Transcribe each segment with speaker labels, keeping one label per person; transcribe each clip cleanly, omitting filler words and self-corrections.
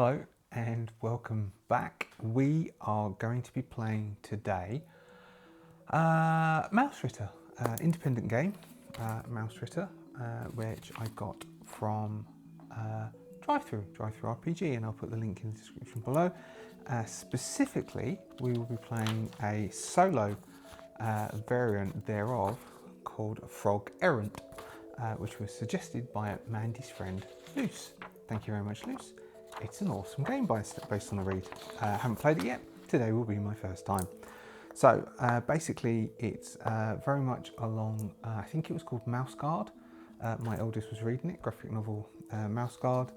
Speaker 1: Hello and welcome back. We are going to be playing today Mausritter, independent game, Mausritter, which I got from Drive-Thru RPG, and I'll put the link in the description below. Specifically, we will be playing a solo variant thereof called Frog Errant, which was suggested by Mandy's friend Luce. Thank you very much, Luce. It's an awesome game based on the read. Haven't played it yet. Today will be my first time. So basically it's very much along, I think it was called Mouse Guard. My eldest was reading it, graphic novel Mouse Guard.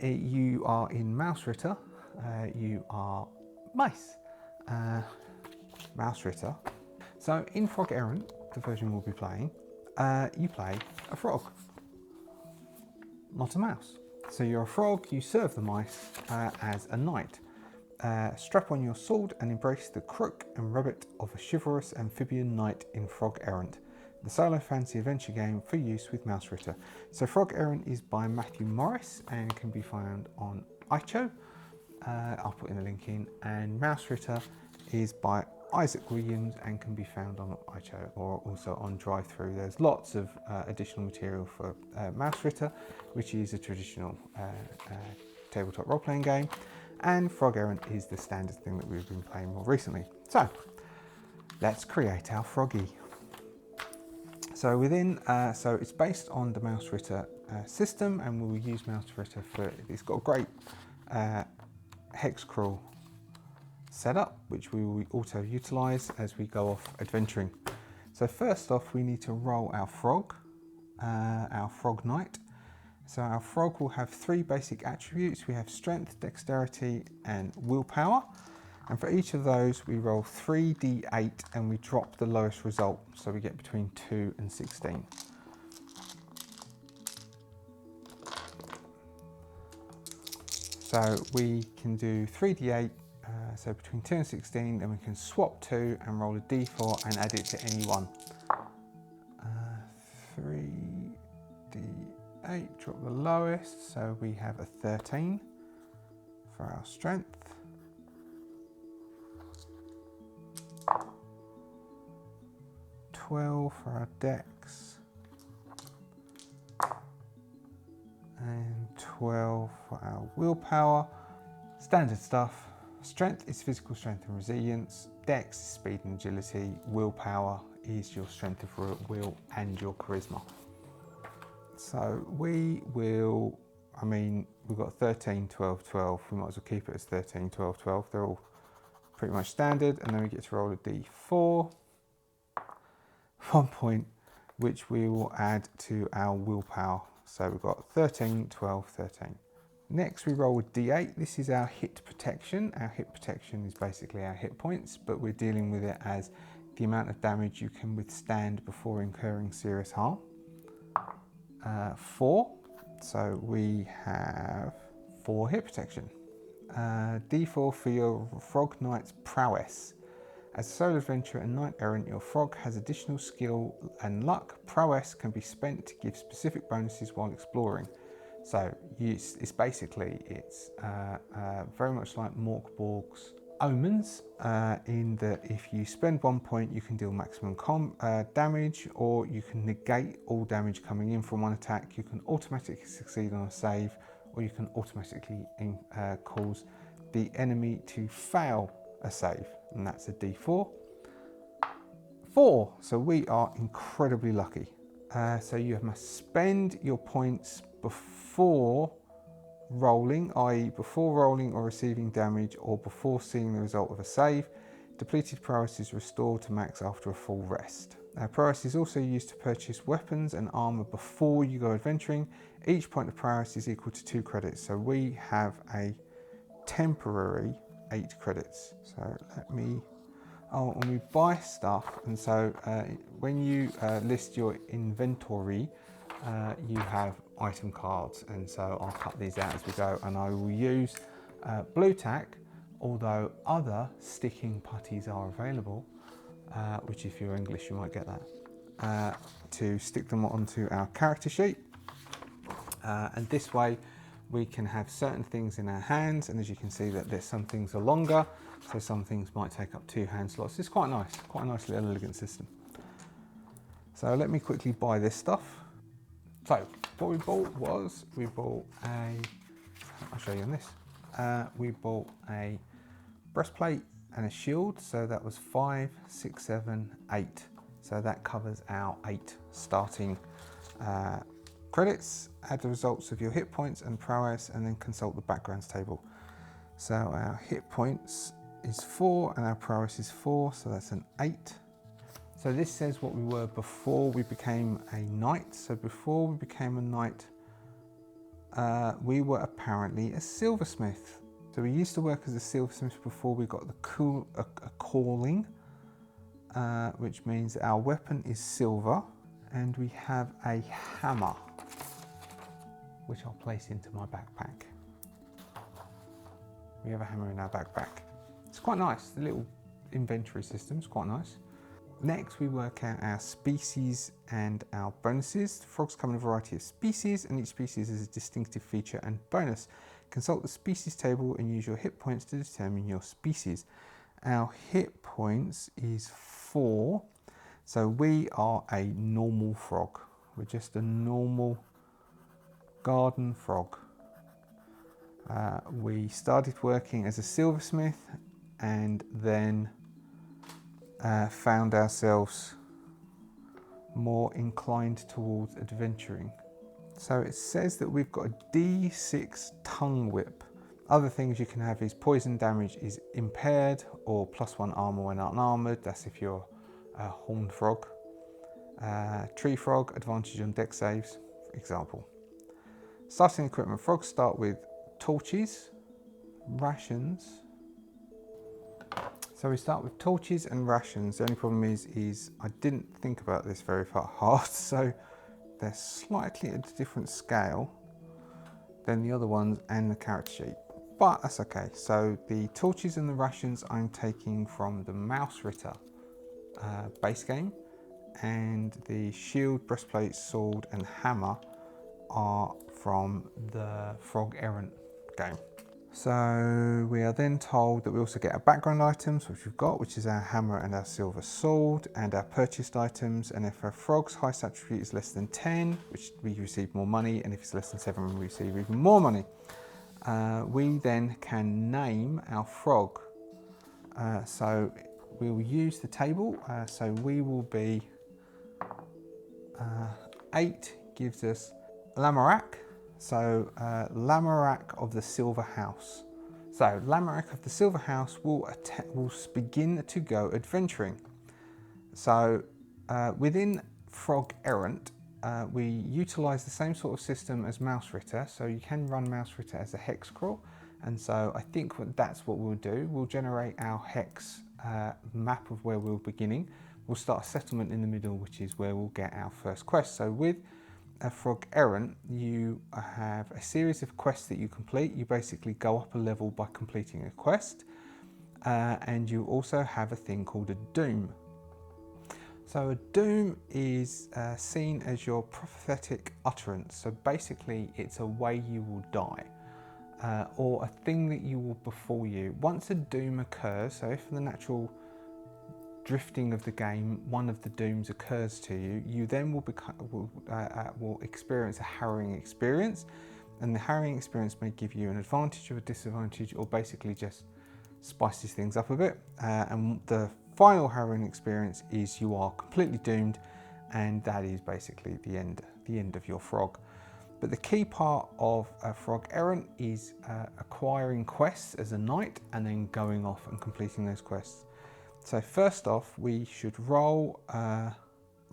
Speaker 1: You are in Mausritter. You are mice. Mausritter. So in Frog Errant, the version we'll be playing, you play a frog, not a mouse. So you're a frog, you serve the mice as a knight. Strap on your sword and embrace the croak and rabbit of a chivalrous amphibian knight in Frog Errant, the solo fantasy adventure game for use with Mausritter. So Frog Errant is by Matthew Morris and can be found on iCho. I'll put in a link in. And Mausritter is by Isaac Williams and can be found on iCho or also on Drive-Thru. There's lots of additional material for Mausritter, which is a traditional tabletop role-playing game, and Frog Errant is the standard thing that we've been playing more recently. So let's create our froggy. So so it's based on the Mausritter system, and we'll use Mausritter for, it's got a great hex crawl setup, which we will also utilize as we go off adventuring. So first off, we need to roll our frog knight. So our frog will have three basic attributes. We have strength, dexterity, and willpower. And for each of those, we roll 3d8 and we drop the lowest result. So we get between 2 and 16. So we can do 3d8, so between 2 and 16, then we can swap 2 and roll a d4 and add it to any one. 3d8, drop the lowest, so we have a 13 for our strength. 12 for our dex. And 12 for our willpower. Standard stuff. Strength is physical strength and resilience. Dex is speed and agility. Willpower is your strength of will and your charisma. So we will, we've got 13, 12, 12. We might as well keep it as 13, 12, 12. They're all pretty much standard. And then we get to roll a d4. 1 point, which we will add to our willpower. So we've got 13, 12, 13. Next we roll a d8. This is our hit protection. Our hit protection is basically our hit points, but we're dealing with it as the amount of damage you can withstand before incurring serious harm. 4. So we have 4 hit protection. D4 for your frog knight's prowess. As a solo adventurer and knight errant, your frog has additional skill and luck. Prowess can be spent to give specific bonuses while exploring. So it's basically, very much like Morkborg's Omens, in that if you spend 1 point, you can deal maximum damage, or you can negate all damage coming in from one attack. You can automatically succeed on a save, or you can automatically cause the enemy to fail a save, and that's a d4. 4, so we are incredibly lucky. So you must spend your points before rolling, i.e. before rolling or receiving damage, or before seeing the result of a save. Depleted prowess is restored to max after a full rest. Prowess is also used to purchase weapons and armor before you go adventuring. Each point of prowess is equal to 2 credits, so we have a temporary 8 credits. So and we buy stuff, and so when you list your inventory, you have item cards, and so I'll cut these out as we go, and I will use blue tack, although other sticking putties are available, which if you're English you might get that, to stick them onto our character sheet, and this way we can have certain things in our hands, and as you can see that there's some things are longer, so some things might take up 2 hand slots. It's quite nice, quite a nice little elegant system. So let me quickly buy this stuff. So what we bought was, I'll show you on this. We bought a breastplate and a shield, so that was 5, 6, 7, 8. So that covers our 8 starting credits. Add the results of your hit points and prowess, and then consult the backgrounds table. So our hit points is 4 and our prowess is 4, so that's an 8. So this says what we were before we became a knight. So before we became a knight, we were apparently a silversmith. So we used to work as a silversmith before we got the calling, which means our weapon is silver, and we have a hammer, which I'll place into my backpack. We have a hammer in our backpack. It's quite nice, the little inventory system is quite nice. Next, we work out our species and our bonuses. The frogs come in a variety of species, and each species is a distinctive feature and bonus. Consult the species table and use your hit points to determine your species. Our hit points is 4, so we are a normal frog. We're just a normal garden frog. We started working as a silversmith and then found ourselves more inclined towards adventuring. So it says that we've got a D6 tongue whip. Other things you can have is poison damage is impaired, or +1 armor when unarmored. That's if you're a horned frog. Tree frog, advantage on deck saves, for example. Starting equipment, frogs start with torches, rations. So we start with torches and rations. The only problem is I didn't think about this very hard, so they're slightly at a different scale than the other ones and the character sheet, but that's okay. So the torches and the rations I'm taking from the Mausritter base game, and the shield, breastplate, sword and hammer are from the Frog Errant game. So we are then told that we also get our background items, which we've got, which is our hammer and our silver sword, and our purchased items. And if our frog's highest attribute is less than 10, which we receive more money, and if it's less than 7, we receive even more money. We then can name our frog. So we will use the table. So we will be 8 gives us Lamorak. So Lamorak of the Silverhouse. So Lamorak of the Silverhouse will begin to go adventuring. So within Frog Errant, we utilise the same sort of system as Mausritter. So you can run Mausritter as a hex crawl, and so I think that's what we'll do. We'll generate our hex map of where we're beginning. We'll start a settlement in the middle, which is where we'll get our first quest. So with a Frog Errant, you have a series of quests that you complete. You basically go up a level by completing a quest, and you also have a thing called a doom. So a doom is seen as your prophetic utterance. So basically it's a way you will die, or a thing that you will befall you. Once a doom occurs, so if the natural drifting of the game, one of the dooms occurs to you, you then will experience a harrowing experience, and the harrowing experience may give you an advantage or a disadvantage, or basically just spices things up a bit. And the final harrowing experience is you are completely doomed, and that is basically the end of your frog. But the key part of a Frog Errant is acquiring quests as a knight and then going off and completing those quests. So first off, we should roll a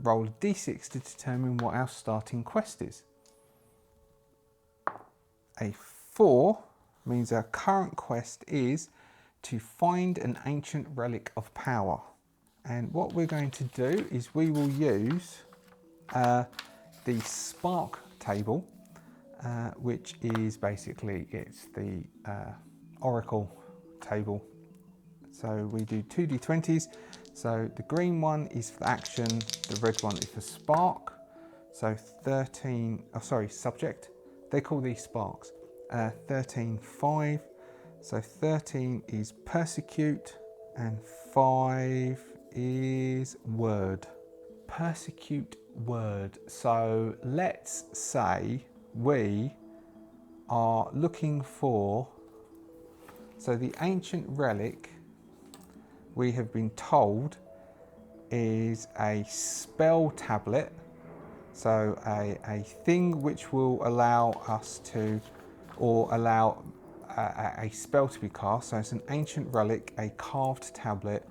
Speaker 1: d6 to determine what our starting quest is. A 4 means our current quest is to find an ancient relic of power. And what we're going to do is we will use the spark table, which is basically, it's the oracle table. So we do 2d20s. So the green one is for action, the red one is for spark. So 13, subject. They call these sparks. 13, 5. So 13 is persecute and 5 is word. Persecute word. So let's say we are looking for, so the ancient relic we have been told is a spell tablet. So a thing which will allow us to, or allow a spell to be cast. So it's an ancient relic, a carved tablet,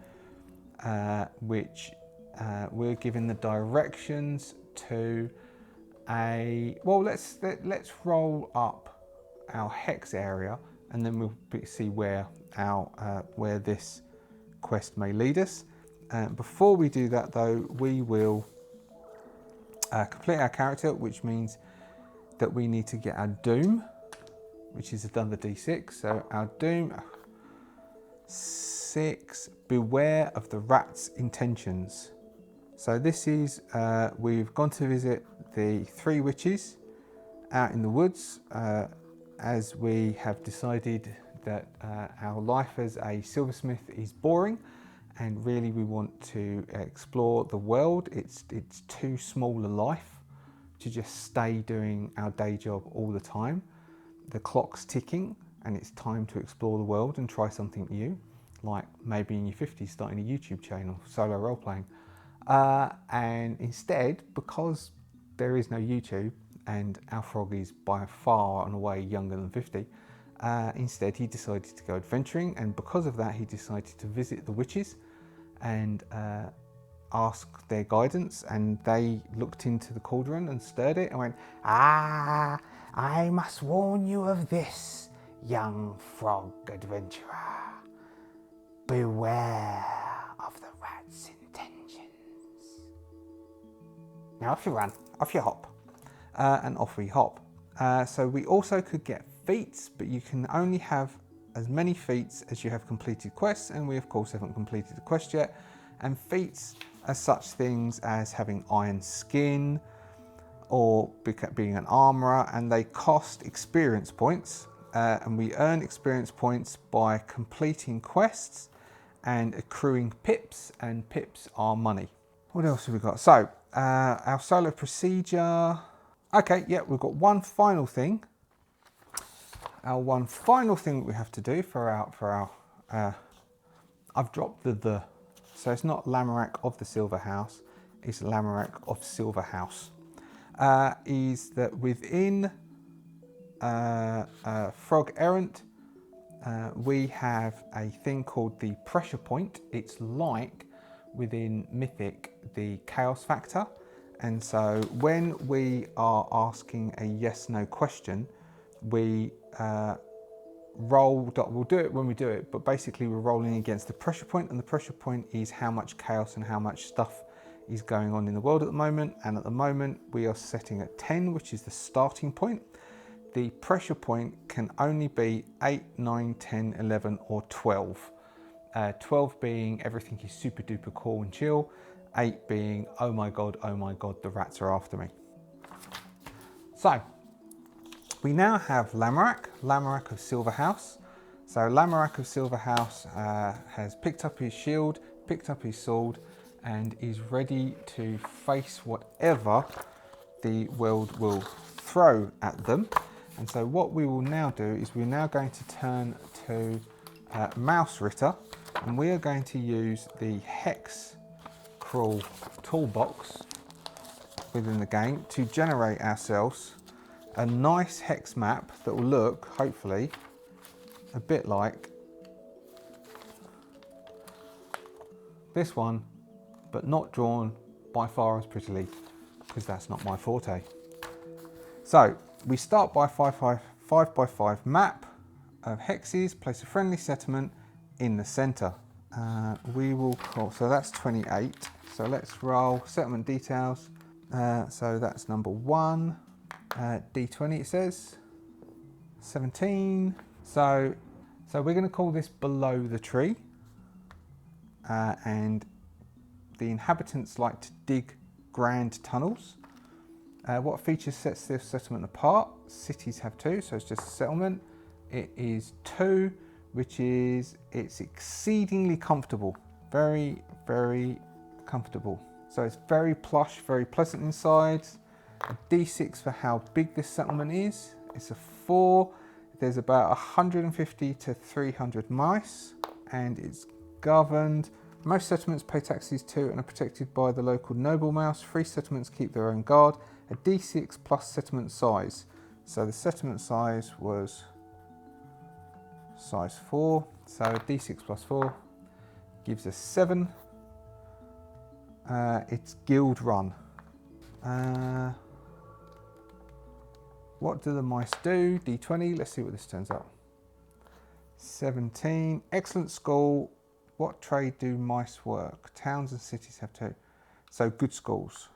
Speaker 1: which we're given the directions to a, well, let's roll up our hex area and then we'll see where our where this quest may lead us. Before we do that though, we will complete our character, which means that we need to get our doom, which is another d6. So our doom, 6, beware of the rat's intentions. So this is, we've gone to visit the 3 witches out in the woods, as we have decided that our life as a silversmith is boring and really we want to explore the world. It's too small a life to just stay doing our day job all the time. The clock's ticking and it's time to explore the world and try something new, like maybe in your 50s starting a YouTube channel, solo role playing. And instead, because there is no YouTube and our frog is by far and away younger than 50, instead he decided to go adventuring, and because of that he decided to visit the witches and ask their guidance, and they looked into the cauldron and stirred it and went, "Ah, I must warn you of this, young frog adventurer. Beware of the rat's intentions." Now off you run, off you hop, and off we hop. So we also could get feats, but you can only have as many feats as you have completed quests, and we of course haven't completed the quest yet. And feats are such things as having iron skin or being an armourer, and they cost experience points, and we earn experience points by completing quests and accruing pips, and pips are money. What else have we got? So our solo procedure. Okay, yeah, we've got one final thing. Our one final thing that we have to do for our I've dropped the, so it's not Lamorak of the Silverhouse, it's Lamorak of Silverhouse. Is that within Frog Errant, we have a thing called the pressure point. It's like within Mythic the chaos factor, and so when we are asking a yes/no question, we we'll do it when we do it, but basically we're rolling against the pressure point, and the pressure point is how much chaos and how much stuff is going on in the world at the moment. And at the moment we are setting at 10, which is the starting point. The pressure point can only be 8, 9, 10, 11 or 12. 12 being everything is super duper cool and chill, 8 being oh my god, the rats are after me. So we now have Lamorak of Silverhouse. So Lamorak of Silverhouse has picked up his shield, picked up his sword, and is ready to face whatever the world will throw at them. And so what we will now do is we're now going to turn to Mausritter, and we are going to use the Hex Crawl toolbox within the game to generate ourselves a nice hex map that will look, hopefully, a bit like this one, but not drawn by far as prettily, because that's not my forte. So we start by 5x5 map of hexes, place a friendly settlement in the center. We will call, so that's 28. So let's roll settlement details. So that's number 1. D20 it says, 17. So we're going to call this below the tree, and the inhabitants like to dig grand tunnels. What feature sets this settlement apart? cities have 2, so it's just a settlement. It is 2, which is, it's exceedingly comfortable. Very, very comfortable. So it's very plush, very pleasant inside. A D6 for how big this settlement is. It's a 4. There's about 150 to 300 mice, and it's governed. Most settlements pay taxes to and are protected by the local noble mouse. 3 settlements keep their own guard. A D6 plus settlement size. So the settlement size was size 4. So D6 plus 4 gives us 7. It's guild run. What do the mice do? D20. Let's see what this turns up. 17. Excellent school. What trade do mice work? Towns and cities have 2. So good schools.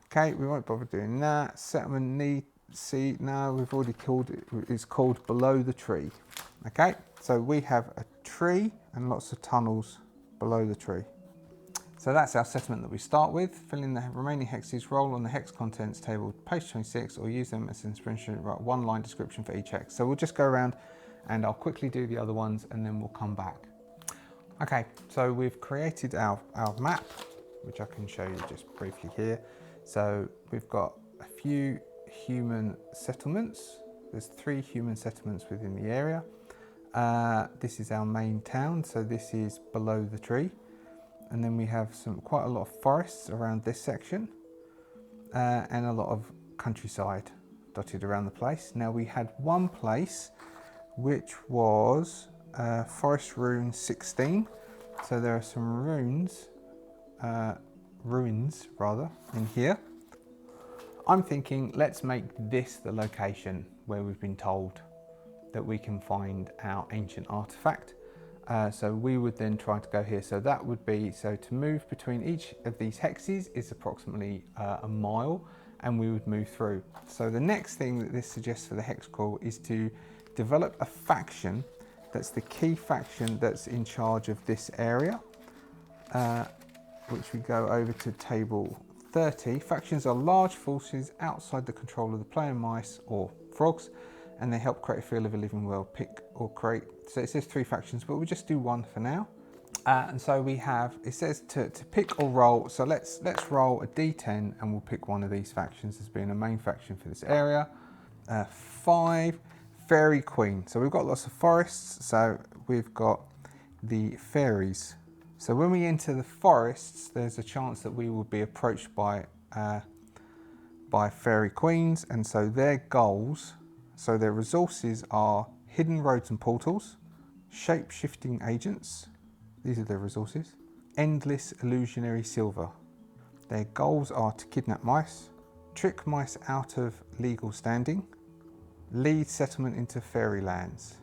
Speaker 1: Okay, we won't bother doing that. Settlement need see. No, we've already called it. It's called below the tree. Okay, so we have a tree and lots of tunnels below the tree. So that's our settlement that we start with. Fill in the remaining hexes, roll on the hex contents table, page 26, or use them as inspiration. Write 1-line description for each hex. So we'll just go around and I'll quickly do the other ones and then we'll come back. Okay, so we've created our map, which I can show you just briefly here. So we've got a few human settlements. There's 3 human settlements within the area. This is our main town, so this is below the tree. And then we have quite a lot of forests around this section, and a lot of countryside dotted around the place. Now we had one place which was Forest Rune 16. So there are some ruins in here. I'm thinking let's make this the location where we've been told that we can find our ancient artifact. So we would then try to go here. So that would be, so to move between each of these hexes is approximately a mile, and we would move through. So the next thing that this suggests for the hex crawl is to develop a faction that's the key faction that's in charge of this area, which we go over to table 30. Factions are large forces outside the control of the player mice or frogs, and they help create a feel of a living world. Pick or create, so it says 3 factions, but we'll just do 1 for now. And so we have, it says to pick or roll, so let's roll a d10 and we'll pick one of these factions as being a main faction for this area. 5, Fairy Queen. So we've got lots of forests, so we've got the fairies. So when we enter the forests, there's a chance that we will be approached by fairy queens, and so their goals, so their resources are hidden roads and portals, shape-shifting agents, these are their resources, endless illusionary silver. Their goals are to kidnap mice, trick mice out of legal standing, lead settlement into fairylands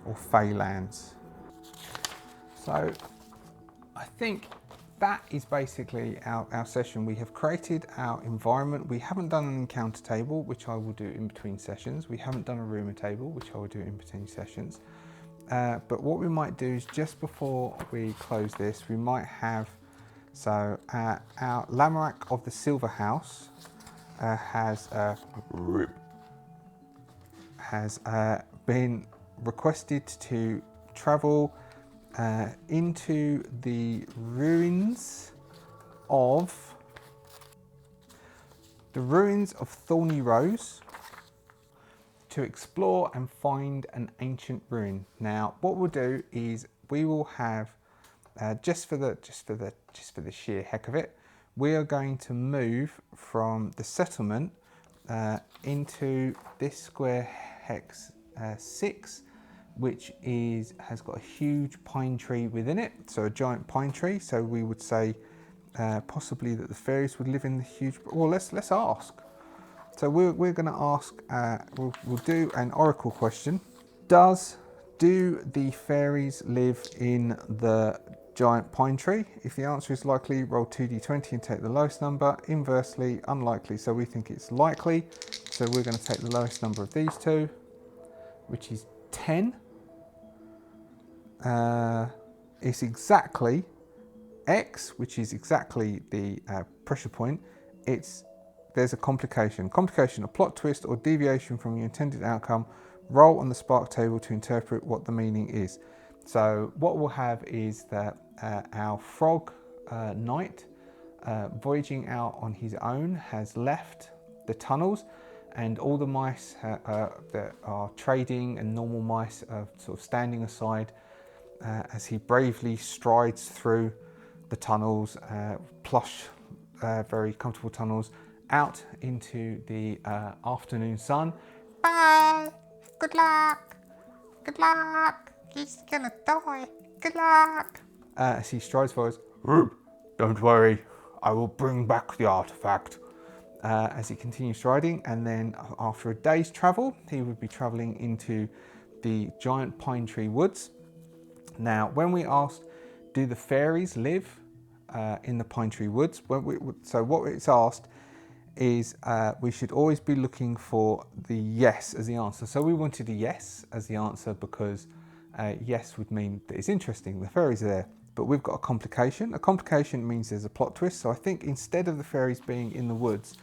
Speaker 1: or feylands. So I think that is basically our session. We have created our environment. We haven't done an encounter table, which I will do in between sessions. We haven't done a rumour table, which I will do in between sessions. But what we might do is just before we close this, we might have, so our Lamorak of the Silverhouse has been requested to travel into the ruins of Thorny Rose to explore and find an ancient ruin. Now, what we'll do is we will have just for the sheer heck of it, we are going to move from the settlement into this square hex 6, which has got a huge pine tree within it, so a giant pine tree. So we would say possibly that the fairies would live in the huge. Well, let's ask. So we're going to ask. We'll do an oracle question. Do the fairies live in the giant pine tree? If the answer is likely, roll 2d20 and take the lowest number. Inversely, unlikely. So we think it's likely. So we're going to take the lowest number of these two, which is 10. It's exactly X, which is exactly the pressure point. It's there's a complication. Complication, a plot twist or deviation from your intended outcome. Roll on the spark table to interpret what the meaning is. So what we'll have is that our frog knight voyaging out on his own has left the tunnels, and all the mice that are trading and normal mice are sort of standing aside as he bravely strides through the tunnels, plush, very comfortable tunnels, out into the afternoon sun. Bye! Good luck! Good luck! He's gonna die! Good luck! As he strides forward, don't worry, I will bring back the artifact. As he continues striding, and then after a day's travel, he would be traveling into the giant pine tree woods. Now, when we asked, do the fairies live in the pine tree woods? So what it's asked is we should always be looking for the yes as the answer. So we wanted a yes as the answer because yes would mean that it's interesting, the fairies are there. But we've got a complication. A complication means there's a plot twist. So I think instead of the fairies being in the woods,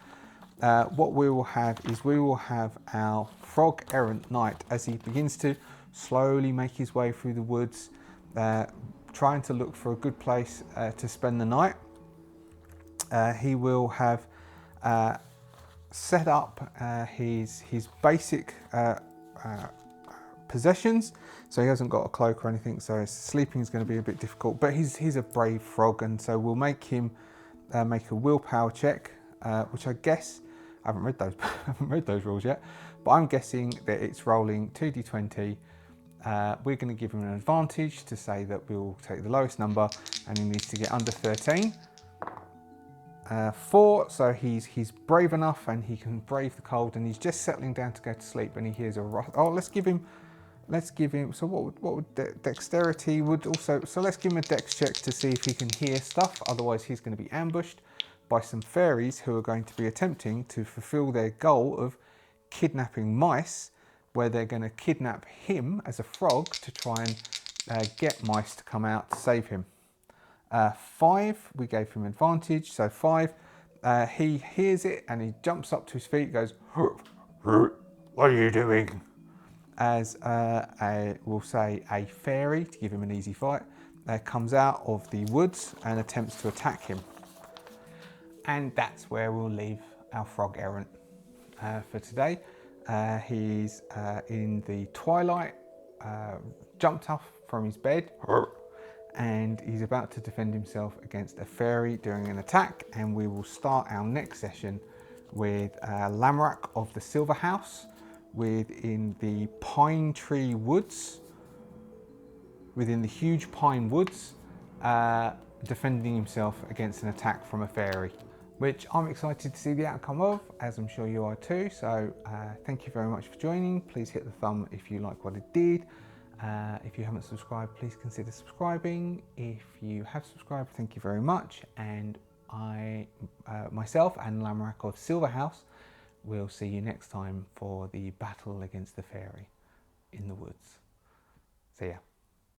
Speaker 1: what we will have is we will have our frog errant knight as he begins to slowly make his way through the woods, trying to look for a good place to spend the night. He will have set up his basic possessions, so he hasn't got a cloak or anything, so sleeping is going to be a bit difficult, but he's a brave frog, and so we'll make him make a willpower check, which I guess I haven't read those rules yet, but I'm guessing that it's rolling 2d20. We're going to give him an advantage to say that we'll take the lowest number, and he needs to get under 13. 4, so he's brave enough and he can brave the cold, and he's just settling down to go to sleep, and he hears a rush. Oh, let's give him. So what would dexterity would also? So let's give him a dex check to see if he can hear stuff. Otherwise, he's going to be ambushed by some fairies who are going to be attempting to fulfill their goal of kidnapping mice, where they're going to kidnap him as a frog to try and get mice to come out to save him. 5, we gave him advantage, so 5, he hears it and he jumps up to his feet, goes, what are you doing? As we'll say a fairy, to give him an easy fight, comes out of the woods and attempts to attack him. And that's where we'll leave our frog errant for today. He's in the twilight, jumped up from his bed, and he's about to defend himself against a fairy during an attack, and we will start our next session with Lamorak of the Silverhouse within the pine tree woods, within the huge pine woods, defending himself against an attack from a fairy, which I'm excited to see the outcome of, as I'm sure you are too. So thank you very much for joining. Please hit the thumb if you like what I did. If you haven't subscribed, please consider subscribing. If you have subscribed, thank you very much. And myself and Lamorak of Silverhouse will see you next time for the battle against the fairy in the woods. See ya.